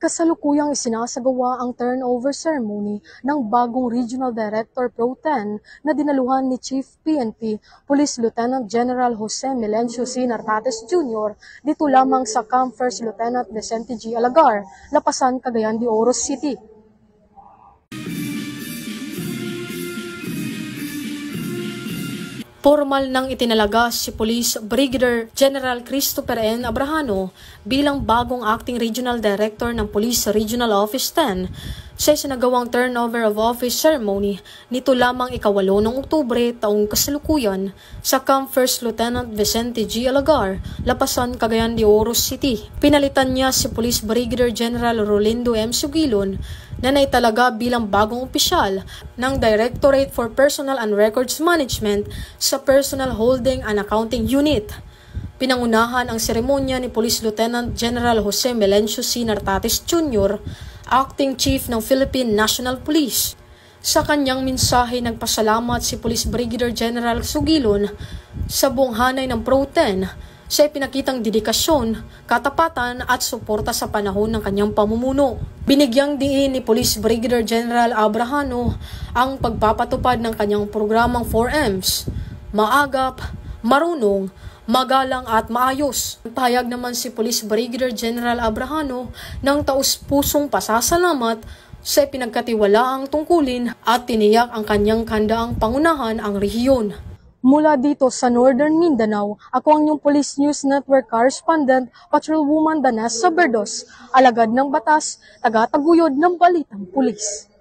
Kasalukuyang isinasagawa ang turnover ceremony ng bagong Regional Director Pro Tem na dinaluhan ni Chief PNP Police Lieutenant General Jose Melencio C. Nartates Jr. dito lamang sa Camp First Lieutenant Vicente G. Alagar, Lapasan, Cagayan de Oro City. Formal nang itinalaga si Police Brigadier General Christopher N. Abrahano bilang bagong Acting Regional Director ng Police Regional Office 10 sa isinagawang turnover of office ceremony nito lamang ika-8 ng Oktubre taong kasalukuyan sa Camp First Lieutenant Vicente G. Alagar, Lapasan, Cagayan de Oro City. Pinalitan niya si Police Brigadier General Rolindo M. Sugilon na naitalaga bilang bagong opisyal ng Directorate for Personnel and Records Management sa Personal Holding and Accounting Unit. Pinangunahan ang seremonya ni Police Lieutenant General Jose Melencio C. Nartates Jr., Acting Chief ng Philippine National Police. Sa kanyang mensahe, nagpasalamat si Police Brigadier General Sugilon sa buong hanay ng Pro 10 sa ipinakitang dedikasyon, katapatan at suporta sa panahon ng kanyang pamumuno. Binigyang diin ni Police Brigadier General Abrahano ang pagpapatupad ng kanyang programang 4Ms, maagap, marunong, magalang at maayos. Pahayag naman si Police Brigadier General Abrahano ng taus-pusong pasasalamat sa pinagkatiwalaang tungkulin at tiniyak ang kanyang kandaang pangunahan ang rehiyon. Mula dito sa Northern Mindanao, ako ang inyong Police News Network Correspondent, Patrolwoman Danessa Berdos, alagad ng batas, taga-taguyod ng balitang pulis.